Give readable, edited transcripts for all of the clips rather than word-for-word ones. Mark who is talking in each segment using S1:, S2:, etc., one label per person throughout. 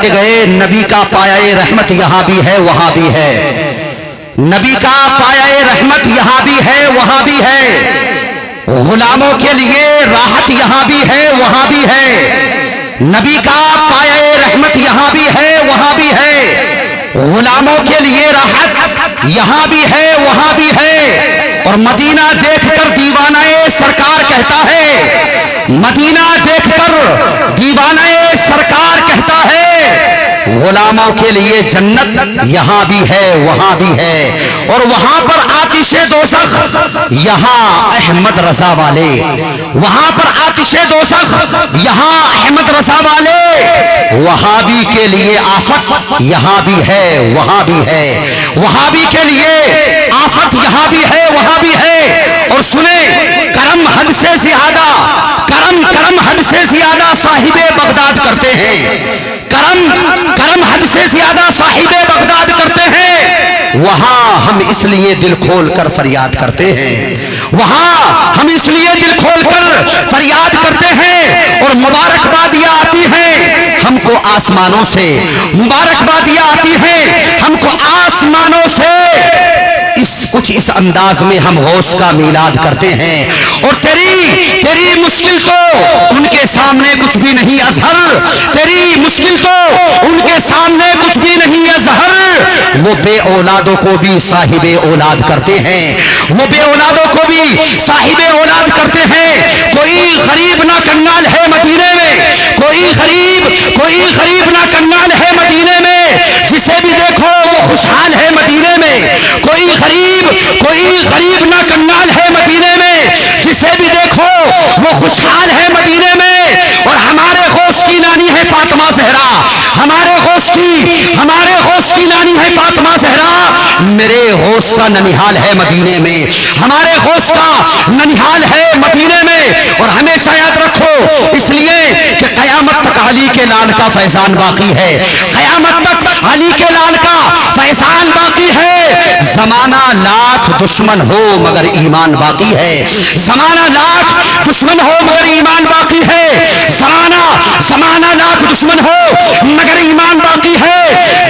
S1: کے گئے نبی کا پایہ رحمت یہاں بھی ہے وہاں بھی ہے، نبی کا پایہ رحمت یہاں بھی ہے وہاں بھی ہے، غلاموں کے لیے راحت یہاں بھی ہے وہاں بھی ہے، نبی کا پایہ رحمت یہاں بھی ہے وہاں بھی ہے، غلاموں کے لیے راحت یہاں بھی ہے وہاں بھی ہے۔ اور مدینہ دیکھ کر دیوانہ سرکار کہتا ہے، مدینہ دیکھ کر دیوانہ سرکار کہتا ہے غلاموں کے لیے جنت یہاں بھی ہے وہاں بھی ہے، اور وہاں پر آتش دوزخ یہاں احمد رضا والے، وہاں پر آتش دوزخ یہاں احمد رضا والے، وہابی کے لیے آفت یہاں بھی ہے وہاں بھی ہے، وہابی کے لیے آفت یہاں بھی ہے وہاں بھی ہے۔ اور سنیں، کرم حد سے زیادہ، کرم حد سے زیادہ صاحب بغداد کرتے ہیں، کرم حد سے زیادہ صاحب بغداد کرتے ہیں، وہاں ہم اس لیے دل کھول کر فریاد کرتے ہیں، وہاں ہم اس لیے دل کھول کر فریاد کرتے ہیں، اور مبارکبادیاں آتی ہیں ہم کو آسمانوں سے، مبارکبادیاں آتی ہیں ہم کو آسمانوں سے، کچھ اس انداز میں ہم غوث کا میلاد کرتے ہیں، اور تیری مشکل تو ان کے سامنے کچھ بھی نہیں اظہر، تیری مشکل تو ان کے سامنے کچھ بھی نہیں اظہر، وہ بے اولادوں کو بھی صاحب اولاد کرتے ہیں، وہ بے اولادوں کو بھی صاحب اولاد کرتے ہیں۔ کوئی غریب نہ کنگال ہے مدینے میں، کوئی غریب نہ کنگال ہے مدینے میں، جسے بھی دیکھو وہ خوشحال ہے مدینے میں، کوئی غریب نہ کنگال ہے مدینے میں، جسے بھی دیکھو وہ خوشحال ہے مدینے میں۔ اور ہمارے غوث کی نانی ہے فاطمہ زہرا، ہمارے غوث کی نانی ہے فاطمہ زہرا، میرے غوث کا ننیحال ہے مدینے میں، ہمارے غوث کا ننیحال ہے مدینے میں۔ اور ہمیشہ یاد رکھو، اس لیے کہ قیامت تک علی کے لال کا فیضان باقی ہے، قیامت تک علی کے لال کا فیضان باقی ہے۔ زمانہ لاکھ دشمن ہو مگر ایمان باقی ہے، زمانہ لاکھ دشمن ہو مگر ایمان باقی ہے، زمانہ لاکھ دشمن ہو مگر ایمان باقی ہے۔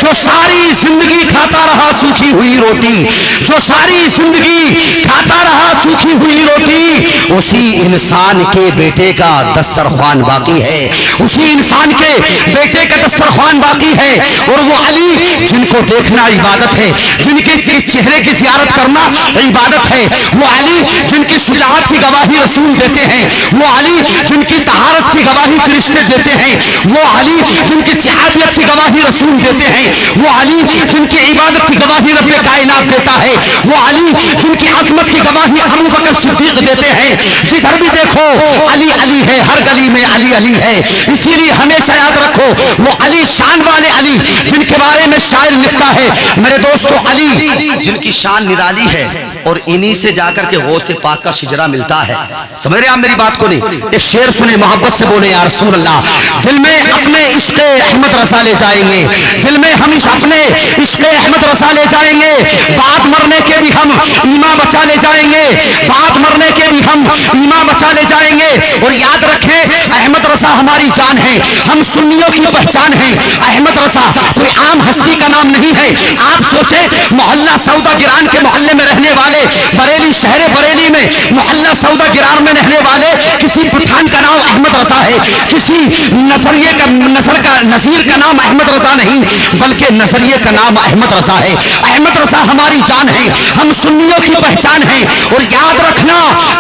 S1: جو ساری زندگی کھاتا رہا سوکھی ہوئی روٹی، جو ساری زندگی کھاتا رہا سوکھی ہوئی روٹی، اسی انسان کے بیٹے کا دسترخوان باقی ہے، اسی انسان کے بیٹے کا دسترخوان باقی ہے۔ اور وہ علی جن کو دیکھنا عبادت ہے، جن کے چہرے کی زیارت کرنا عبادت ہے، وہ علی جن کی شجاعت کی گواہی رسول دیتے ہیں، وہ علی جن کی طہارت کی گواہی فرشتے دیتے ہیں، وہ علی جن کی صحابیت کی گواہی رسول دیتے ہیں، وہ علی جن کی عبادت کی گواہی رب کائنات دیتا ہے، وہ علی جن کی عظمت کی گواہی ابو بکر صدیق دیتے ہیں۔ جدھر بھی دیکھو علی علی ہے، ہر گلی میں علی علی ہے، اسی لیے ہمیشہ یاد رکھو وہ علی شان والے علی جن کے بارے میں شاعر لکھتا ہے، میرے دوستو علی جن کی شان نرالی ہے، اور انہی سے جا کر کے غوث پاک کا شجرہ ملتا ہے۔ سمجھ رہے ہیں آپ میری بات کو نہیں؟ ایک شعر سنیں، محبت سے بولیں یا رسول اللہ، دل میں اپنے عشق احمد رضا لے جائیں گے، دل میں ہم اپنے عشق احمد رضا لے جائیں گے، بعد مرنے کے بھی ہم ایمان بچا لے جائیں گے، بعد مرنے کے بھی ہم ایمان بچا لے جائیں گے۔ اور یاد رکھیں احمد رضا ہماری جان ہے، ہم سنیوں کی پہچان ہے۔ احمد رضا کوئی عام ہستی کا نام نہیں ہے۔ آپ سوچیں محلہ سودا گران کے محلے میں رہنے والے، بریلی شہر بریلی میں محلہ سودا گران میں رہنے والے کسی پٹھان کا نام احمد رضا ہے، کسی نصیر کا نام احمد رضا نہیں، بلکہ نظریے کا نام احمد رضا ہے۔ احمد رضا ہماری جان ہے، ہم سنیوں کی پہچان ہے۔ اور یاد رکھنا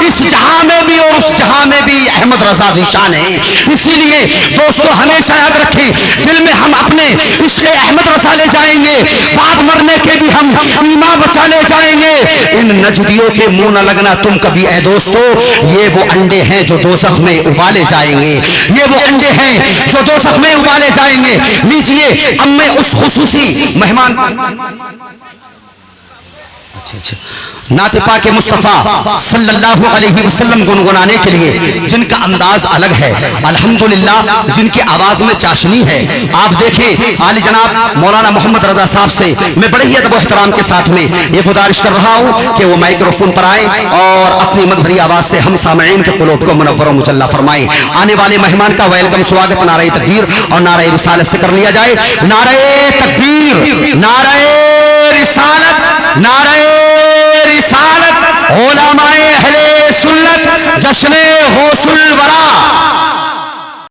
S1: اس جہاں میں بھی اور اس جہاں میں بھی احمد رضا نشان ہے۔ اسی لیے دوستو ہمیشہ یاد رکھیں، دل میں ہم اپنے عشق احمد رضا لے جائیں گے، بعد مرنے کے بھی ہم ایمان بچا لے جائیں گے۔ ان نجدیوں کے منہ نہ لگنا تم کبھی اے دوستو، یہ وہ انڈے ہیں جو دوزخ میں ابالے جائیں گے، یہ وہ انڈے ہیں جو دوزخ میں ابالے جائیں گے۔ لیجئے اب میں اس خصوصی مہمان نعت پاک مصطفیٰ صلی اللہ علیہ وسلم گنگنانے کے لیے جن کا انداز الگ ہے، الحمدللہ جن کی آواز میں چاشنی ہے. آپ دیکھیں عالی جناب مولانا محمد رضا صاحب سے میں بڑے ہی ادب و احترام کے ساتھ میں یہ گزارش کر رہا ہوں کہ وہ مائکروفون پر آئیں اور اپنی مدھری آواز سے ہم سامعین کے قلوب کو منور و مجلہ فرمائیں. آنے والے مہمان کا ویلکم سواگت نعرہ تکبیر اور نعرہ رسالت سے کر لیا جائے. نعرہ تکبیر، نعرہ رسالت، نعرہ رسالت. علماء اہل سنت جشن